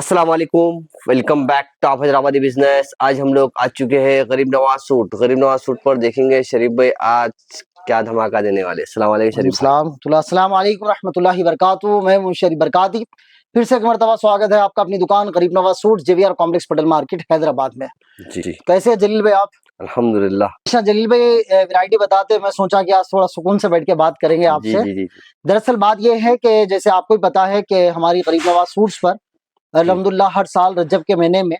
अस्सलाम वालेकुम, welcome back to आप हैदराबादी बिजनेस। आज हम लोग आ चुके हैं गरीब नवाज सूट पर। देखेंगे शरीफ भाई आज क्या धमाका देने वाले। अस्सलाम वालेकुम शरीफ भाई। अस्सलाम वालेकुम रहमतुल्लाहि वबरकातुहू। मैं हूं शरीफ बरकाती। फिर से एक मरतबा स्वागत है आपका अपनी दुकान गरीब Nawaz suit, JVR complex, Patel market, Hyderabad में। जी कैसे है जलील भाई आप? अल्हम्दुलिल्लाह। अच्छा जलील भाई, वैरायटी बताते, मैं सोचा कि आज थोड़ा सुकून से बैठ के बात करेंगे जी आपसे। जी जी दरअसल बात यह है कि जैसे आपको ही पता है कि हमारी गरीब नवाज सूट्स पर अल्हम्दुलिल्लाह हर साल रजब के महीने में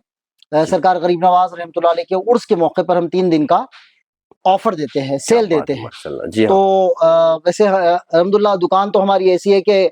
सरकार गरीब नवाज रहमतुल्लाह अलैह के उर्स के मौके पर हम 3 दिन का ऑफर देते हैं, सेल देते हैं। माशाल्लाह। जी तो हाँ। वैसे अल्हम्दुलिल्लाह दुकान तो हमारी ऐसी है कि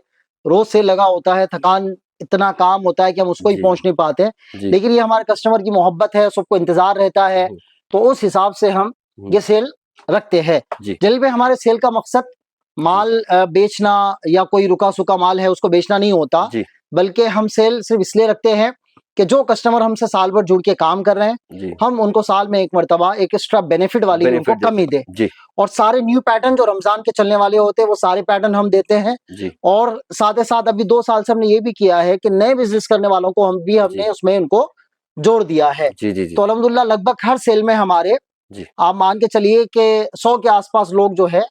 रोज सेल लगा होता है, थकान इतना काम होता है कि हम उसको ही जी पहुंच नहीं पाते, जी लेकिन ये हमारे कस्टमर की मोहब्बत है, सबको इंतजार रहता है, तो उस हिसाब से हम ये सेल रखते हैं। जी जलील भाई, हमारे सेल का मकसद माल बेचना या कोई रुका सुका माल है उसको बेचना नहीं होता, जी बल्कि हम सेल सिर्फ इसलिए रखते हैं कि जो कस्टमर हमसे साल भर जुड़ के काम कर रहे हैं, जी हम उनको साल में एक मरतबा एक एक्स्ट्रा बेनिफिट वाली उनको बेनिफिट कमी दे। जी और सारे न्यू पैटर्न जो रमजान के चलने वाले होते हैं वो सारे पैटर्न हम देते हैं। जी और साथ ही साथ अभी 2 साल से हमने ये भी किया है कि नए बिजनेस करने वालों को हमने जी उसमें उनको जोड़ दिया है। जी जी जी तो अल्हम्दुलिल्लाह लगभग हर सेल में हमारे, जी आप मान के चलिए कि 100 के आसपास लोग जो है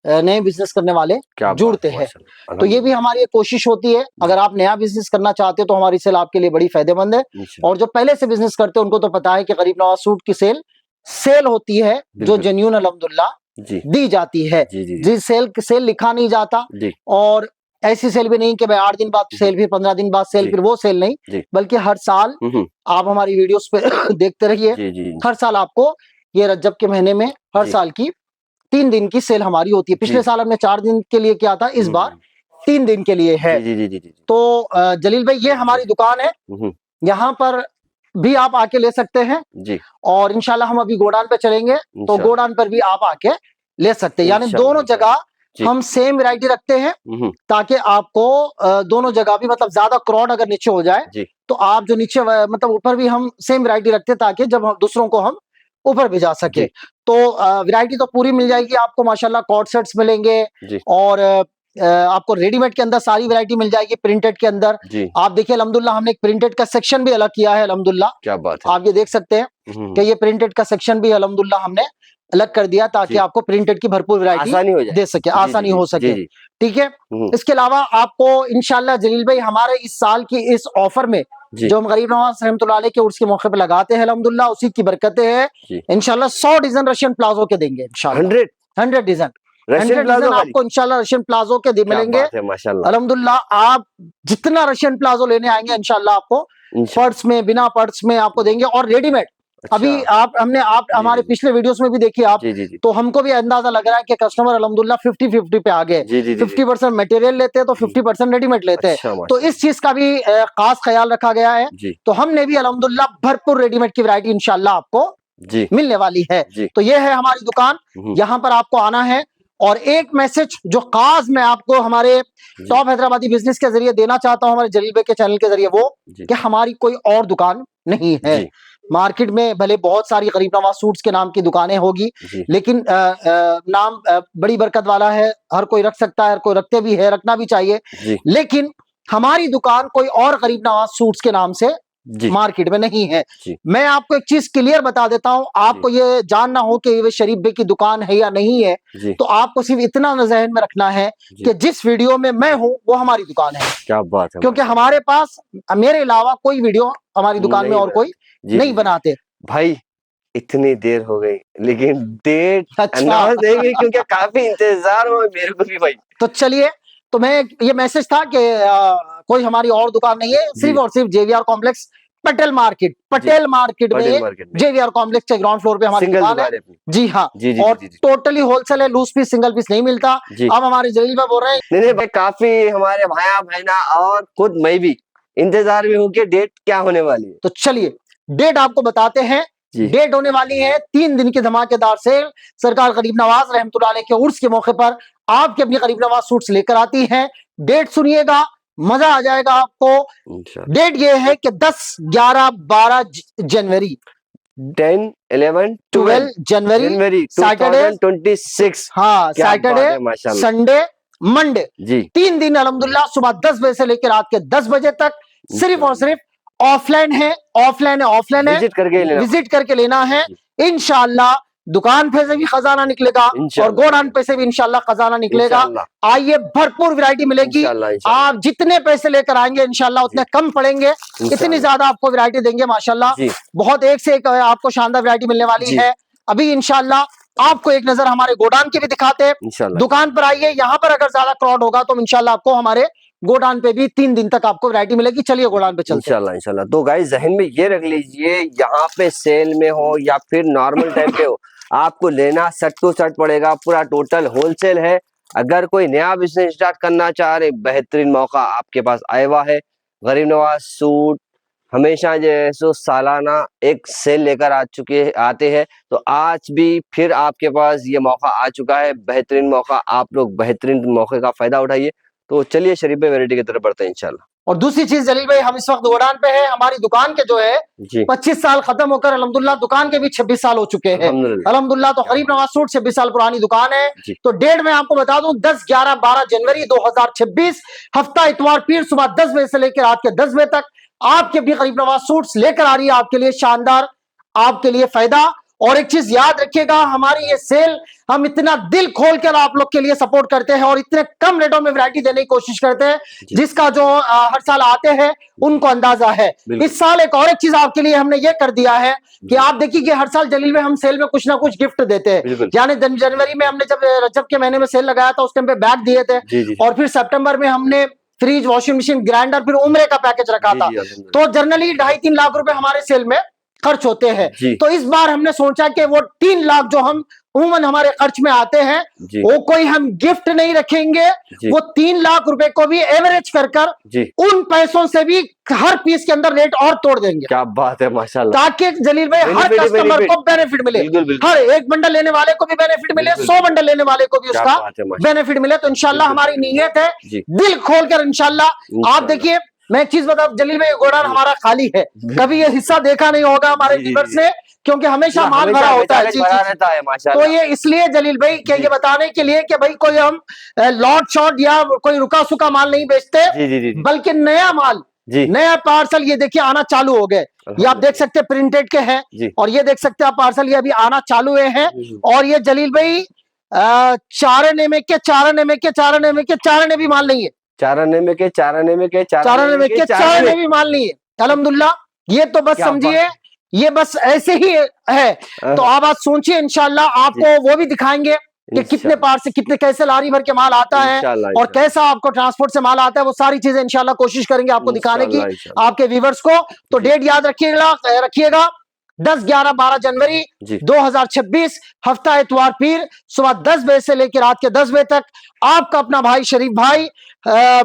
नए बिजनेस करने वाले क्या जुड़ते बात है, हैं। माशाल्लाह। तो ये भी हमारी एक कोशिश होती है, अगर आप नया बिजनेस करना चाहते हो तो हमारी सेल आपके लिए बड़ी फायदेमंद है। और जो पहले से बिजनेस करते हैं उनको तो पता है कि गरीब नवाज सूट की सेल होती है जो जेन्युइन अल्हम्दुलिल्लाह जी दी जाती है। जी जी जी सेल लिखा नहीं जाता, जी और ऐसी सेल भी नहीं कि भाई 8 दिन बाद सेल, फिर 15 दिन बाद सेल, जी फिर वो सेल नहीं, जी बल्कि हर साल आप हमारी वीडियोस पे देखते रहिए। जी जी हर साल आपको ये रजब के महीने में हर जी साल की 3 दिन की सेल हमारी होती है। जी पिछले साल हमने 4 दिन के लिए किया था, इस बार 3 दिन के लिए है। जी जी जी जी तो जलील भाई, ये हमारी दुकान है, यहाँ पर भी आप आके ले सकते हैं। जी और इंशाल्लाह हम अभी गोडाउन पे चलेंगे, तो इंशाल्लाह। गोडाउन पर भी आप आके ले सकते हैं। यानी इंशाल्लाह, दोनों जगह जी। हम सेम वैरायटी रखते हैं, ताकि आपको दोनों जगह भी, मतलब ज्यादा क्रॉड अगर नीचे हो जाए जी तो आप जो नीचे मतलब ऊपर भी हम सेम वैरायटी रखते हैं, ताकि जब हम दूसरों को हम ऊपर भी जा सके। जी तो वैरायटी तो पूरी मिल जाएगी आपको माशाल्लाह। कॉर्ड सेट्स मिलेंगे, जी और आपको रेडीमेड के अंदर सारी वैरायटी मिल जाएगी। प्रिंटेड के अंदर जी आप देखिए अल्हम्दुलिल्लाह हमने एक प्रिंटेड का सेक्शन भी अलग किया है अल्हम्दुलिल्लाह। क्या बात है। आप ये देख सकते हैं कि ये प्रिंटेड का सेक्शन भी अल्हम्दुलिल्लाह हमने अलग कर दिया, ताकि जी। आपको प्रिंटेड की भरपूर वैरायटी आसानी हो जाए, दे सके, जी आसानी जी हो जी सके। जी ठीक है। इसके अलावा आपको इंशाल्लाह जलील भाई, हमारे इस साल की इस ऑफर में जी जो हम गरीब नवाज रहमतुल्लाह अलैह के उर्स के मौके पे लगाते हैं, अल्हम्दुलिल्लाह उसी की बरकतें हैं। जी इंशाल्लाह 100 डिजाइन रशियन प्लाजो के देंगे इंशाल्लाह। 100 डिजाइन, रशियन 100 प्लाजो डिजाइन वाली, आपको इंशाल्लाह रशियन प्लाजो के क्या मिलेंगे। बात है माशाल्लाह। अल्हम्दुलिल्लाह आप जितना रशियन प्लाजो लेने आएंगे इंशाल्लाह आपको पर्स में, बिना पर्स में आपको देंगे, और रेडीमेड। अभी आप हमारे पिछले वीडियोस में भी देखिए आप, जी जी जी तो हमको भी अंदाजा लग रहा है कि कस्टमर अल्हम्दुलिल्लाह 50-50 पे आ गए। जी जी जी 50% मटेरियल लेते हैं तो 50% रेडीमेड लेते हैं। अच्छा तो इस चीज का भी खास ख्याल रखा गया है। जी तो हमने भी अल्हम्दुलिल्लाह भरपूर रेडीमेड की वैरायटी इंशाल्लाह आपको जी मिलने वाली है। जी तो ये है हमारी दुकान, यहाँ पर आपको आना है। और एक मैसेज जो खास मैं आपको हमारे टॉप हैदराबादी बिजनेस के जरिए देना चाहता हूं, हमारे जलील भाई के चैनल के जरिए, वो कि हमारी कोई और दुकान नहीं है। मार्केट में भले बहुत सारी गरीब नवाज सूट्स के नाम की दुकानें होगी, लेकिन नाम बड़ी बरकत वाला है, हर कोई रख सकता है, हर कोई रखते भी है, रखना भी चाहिए। लेकिन हमारी दुकान कोई और गरीब नवाज सूट्स के नाम से मार्केट में नहीं है। मैं आपको एक चीज क्लियर बता देता हूं, आपको ये जानना हो कि ये शरीफ भाई की दुकान है या नहीं है, तो आपको सिर्फ इतना ज़हन में रखना है कि जिस वीडियो में मैं हूं वो हमारी दुकान है। क्या बात है, क्योंकि हमारे पास मेरे अलावा कोई वीडियो हमारी दुकान में और कोई नहीं बनाते भाई। इतनी देर हो गई, लेकिन डेट अनाउंस नहीं हुई, क्योंकि काफी इंतजार हुआ मेरे को भी भाई। तो चलिए, तो मैं ये मैसेज था कि कोई हमारी और दुकान नहीं है, सिर्फ और सिर्फ जेवीआर कॉम्प्लेक्स पटेल मार्केट में जेवीआर कॉम्प्लेक्स के ग्राउंड फ्लोर पे हमारी दुकान है। जी हाँ, और टोटली होलसेल है, लूज पीस सिंगल पीस नहीं मिलता। अब हमारे जलील भाई बोल रहे हैं नहीं भाई, काफी हमारे भाया बहना और खुद मैं भी इंतजार में हूँ कि डेट क्या होने वाली है। तो चलिए डेट आपको बताते हैं। डेट होने वाली है 3 दिन की धमाकेदार सेल। सरकार गरीब नवाज रहमतुल्लाह अलैह के उर्स के मौके पर आपके अपनी गरीब नवाज सूट्स लेकर आती है। डेट सुनिएगा, मजा आ जाएगा आपको। डेट ये है कि 10, 11, 12 जनवरी, 10, 11, 12 जनवरी, सैटरडे 26। हाँ, सैटरडे, संडे, मंडे, 3 दिन अल्हम्दुलिल्लाह सुबह 10 बजे से लेकर रात के 10 बजे तक सिर्फ और सिर्फ ऑफलाइन है, ऑफलाइन है, ऑफलाइन है, विजिट करके लेना है। इंशाल्लाह दुकान पे से भी खजाना निकलेगा और गोडाउन पे से भी इंशाल्लाह खजाना निकलेगा। आइए, भरपूर वैरायटी मिलेगी। आप जितने पैसे लेकर आएंगे इंशाल्लाह उतने कम पड़ेंगे। इतनी ज्यादा आपको वैरायटी देंगे माशाल्लाह, बहुत एक से एक आपको शानदार वैरायटी मिलने वाली है। अभी इंशाल्लाह आपको एक नजर हमारे गोडाउन की भी दिखाते हैं। दुकान पर आइए, यहाँ पर अगर ज्यादा क्राउड होगा तो इंशाल्लाह आपको हमारे गोडाउन पे भी 3 दिन तक आपको वैरायटी मिलेगी। चलिए गोडाउन पे चलते हैं इंशाल्लाह इंशाल्लाह। तो गाइस जहन में ये रख लीजिए, यहाँ पे सेल में हो या फिर नॉर्मल टाइम पे हो, आपको लेना सेट टू सेट पड़ेगा। पूरा टोटल होलसेल है। अगर कोई नया बिजनेस स्टार्ट करना चाह रहे, बेहतरीन मौका आपके पास आया हुआ है। गरीब नवाज सूट हमेशा जैसे सालाना एक सेल लेकर आते हैं, तो आज भी फिर आपके पास ये मौका आ चुका है, बेहतरीन मौका। आप लोग बेहतरीन मौके का फायदा उठाइए। तो चलिए शरीफ भाई वैरायटी की तरफ बढ़ते हैं इंशाल्लाह। और दूसरी चीज जलील भाई, हम इस वक्त गोडाउन पे है। हमारी दुकान के जो है 25 साल खत्म होकर अल्हम्दुलिल्लाह दुकान के भी 26 साल हो चुके हैं अल्हम्दुलिल्लाह। तो गरीब नवाज सूट 26 साल पुरानी दुकान है। तो डेट में आपको बता दूं 10, 11, 12 जनवरी 2026, हफ्ता इतवार पीर सुबह 10 बजे से लेकर रात के 10 बजे तक आपके भी गरीब नवाज सूट्स लेकर आ रही है आपके लिए शानदार, आपके लिए फायदा। और एक चीज याद रखिएगा, हमारी ये सेल हम इतना दिल खोल कर आप लोग के लिए सपोर्ट करते हैं और इतने कम रेटों में वैरायटी देने की कोशिश करते हैं, जिसका जो हर साल आते हैं उनको अंदाजा है। इस साल एक और एक चीज आपके लिए हमने ये कर दिया है कि आप देखिए कि हर साल जलील में हम सेल में कुछ ना कुछ गिफ्ट देते हैं। यानी जनवरी में हमने जब रजब के महीने में सेल लगाया था उस टाइम पे बैग दिए थे, और फिर सितंबर में हमने फ्रिज, वॉशिंग मशीन, ग्राइंडर, फिर उम्रे का पैकेज रखा था। तो जनरली 2.5-3 लाख रुपए हमारे सेल में खर्च होते हैं। तो इस बार हमने सोचा कि वो 3 लाख जो हम उमूमन हमारे खर्च में आते हैं वो कोई हम गिफ्ट नहीं रखेंगे, वो 3 लाख रुपए को भी एवरेज कर उन पैसों से भी हर पीस के अंदर रेट और तोड़ देंगे। क्या बात है माशाल्लाह। ताकि जलील भाई हर कस्टमर को बेनिफिट मिले, हर एक बंडल लेने वाले को भी बेनिफिट मिले, 100 बंडल लेने वाले को भी उसका बेनिफिट मिले। तो इंशाल्लाह हमारी नीयत है दिल खोलकर इंशाल्लाह। आप देखिए, मैं एक चीज बताऊं जलील भाई, गोडाउन हमारा खाली है, कभी ये हिस्सा देखा नहीं होगा हमारे व्यूअर्स ने, क्योंकि हमेशा माल भरा होता है। तो ये इसलिए जलील भाई कि ये बताने के लिए कि भाई कोई हम लॉट शॉट या कोई रुका सुका माल नहीं बेचते, बल्कि नया माल, नया पार्सल ये देखिए आना चालू हो गए। ये आप देख सकते हैं प्रिंटेड के हैं, और ये देख सकते हैं आप पार्सल ये अभी आना चालू हुए हैं। और ये जलील भाई चारने में चारने भी माल नहीं है, चारने भी माल नहीं है अल्हम्दुलिल्लाह। ये तो बस समझिए ये बस ऐसे ही है। तो आप आज सोचिए इंशाल्लाह आपको वो भी दिखाएंगे कि कितने पार से कितने कैसे लारी भर के माल आता है और कैसा आपको ट्रांसपोर्ट से माल आता है, वो सारी चीजें इंशाल्लाह कोशिश करेंगे आपको दिखाने की आपके व्यूवर्स को। तो डेट याद रखिएगा 10, 11, 12 जनवरी 2026, हफ्ता इतवार पीर सुबह 10 बजे से लेकर रात के 10 बजे तक। आपका अपना भाई शरीफ भाई,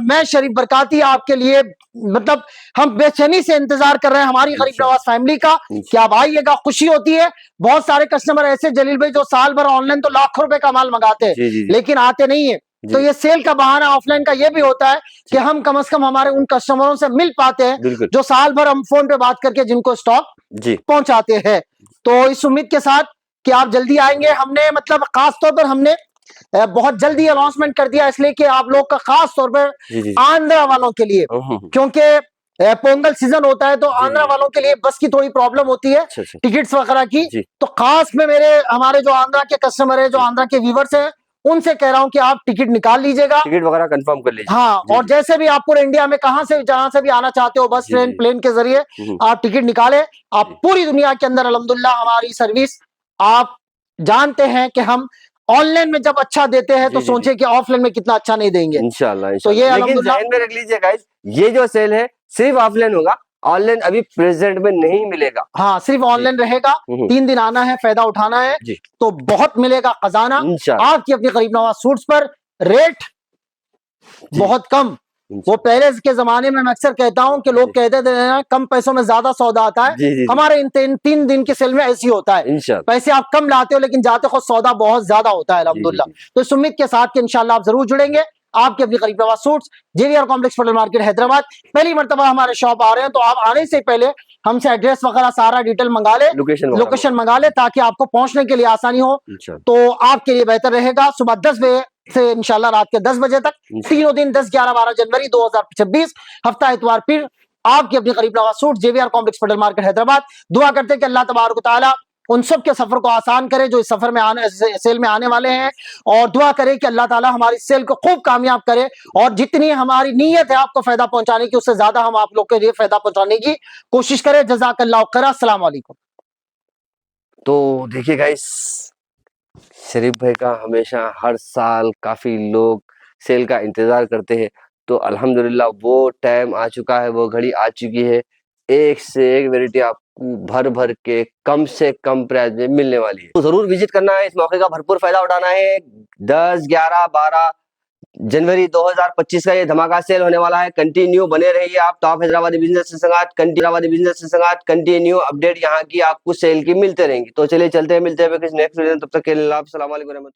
मैं शरीफ बरकाती आपके लिए, मतलब हम बेचैनी से इंतजार कर रहे हैं हमारी गरीब नवाज फैमिली का कि आप आइएगा। खुशी होती है, बहुत सारे कस्टमर ऐसे जलील भाई जो साल भर ऑनलाइन तो लाखों रुपए का माल मंगाते हैं लेकिन आते नहीं है। तो ये सेल का बहाना ऑफलाइन का ये भी होता है कि हम कम से कम हमारे उन कस्टमरों से मिल पाते हैं जो साल भर हम फोन पे बात करके जिनको स्टॉक पहुंचाते हैं। तो इस उम्मीद के साथ कि आप जल्दी आएंगे, हमने मतलब खास तौर पर हमने बहुत जल्दी अनाउंसमेंट कर दिया इसलिए कि आप लोग का खास तौर पर आंध्रा वालों के लिए, क्योंकि पोंगल सीजन होता है तो आंध्रा वालों के लिए बस की थोड़ी प्रॉब्लम होती है टिकट्स वगैरह की। तो खास में हमारे जो आंध्रा के कस्टमर है, जो आंध्रा के व्यूवर्स है, उनसे कह रहा हूं कि आप टिकट निकाल लीजिएगा, टिकट वगैरह कंफर्म कर लीजिए। हाँ, और जैसे भी आप पूरे इंडिया में कहां से जहां से भी आना चाहते हो, बस ट्रेन प्लेन के जरिए आप टिकट निकाले। आप पूरी दुनिया के अंदर अल्हम्दुलिल्लाह हमारी सर्विस, आप जानते हैं कि हम ऑनलाइन में जब अच्छा देते हैं तो सोचे कि ऑफलाइन में कितना अच्छा नहीं देंगे इंशाल्लाह। तो ये अल्हम्दुलिल्लाह में रख लीजिए गाइस, ये जो सेल है सिर्फ ऑफलाइन होगा, ऑनलाइन अभी प्रेजेंट में नहीं मिलेगा। हाँ, सिर्फ ऑनलाइन रहेगा। 3 दिन आना है, फायदा उठाना है, तो बहुत मिलेगा खजाना आपकी अपनी गरीब नवाज सूट्स पर। रेट बहुत कम, वो पहले के जमाने में मैं अक्सर कहता हूं कि लोग कहते थे ना कम पैसों में ज्यादा सौदा आता है, हमारे इन 3 दिन के सेल में ऐसी होता है। पैसे आप कम लाते हो लेकिन जाते हो सौदा बहुत ज्यादा होता है अल्हम्दुलिल्लाह। तो इस उम्मीद के साथ कि इंशाल्लाह आप जरूर जुड़ेंगे। आपके अपनी गरीब Nawaz suits, JVR complex Patel market Hyderabad, पहली मर्तबा हमारे शॉप आ रहे हैं, तो आप आने से पहले हमसे एड्रेस वगैरह सारा डिटेल मंगा ले, लोकेशन मंगा ले, ताकि आपको पहुंचने के लिए आसानी हो। तो आपके लिए बेहतर रहेगा सुबह 10 बजे से इंशाल्लाह रात के 10 बजे तक, तीनों दिन 10, 11, 12 जनवरी 2026, हफ्ता इतवार फिर आपकी अपनी गरीब Nawaz suit, JVR complex, fuddle market, Hyderabad. दुआ करते हैं कि अल्लाह तबारक व तआला उन सब के सफर को आसान करे जो इस सफर में सेल में आने वाले हैं, और दुआ करे कि अल्लाह ताला हमारी सेल को खूब कामयाब करे, और जितनी हमारी नीयत है आपको फायदा पहुंचाने की, उससे ज्यादा हम आप लोग के लिए फायदा पहुंचाने की कोशिश करें। जज़ाकल्लाहु खैरा। अस्सलाम वालेकुम। तो देखिए गाइस, शरीफ भाई का हमेशा हर साल काफी लोग सेल का इंतजार करते हैं, तो अल्हम्दुलिल्लाह वो टाइम आ चुका है, वो घड़ी आ चुकी है। एक से एक वैरायटी आपको भर भर के कम से कम प्राइस में मिलने वाली है, तो जरूर विजिट करना है, इस मौके का भरपूर फायदा उठाना है। 10, 11, 12 जनवरी 2025 का ये धमाका सेल होने वाला है। कंटिन्यू बने रहिए आप टॉप हैदराबादी बिजनेस के साथ, कंटिन्यू अपडेट यहाँ की आपको सेल की मिलते रहेंगी। तो चलिए चलते हैं, मिलते हैं किसी नेक्स्ट वीडियो में, तब तक के लिए अस्सलाम वालेकुम।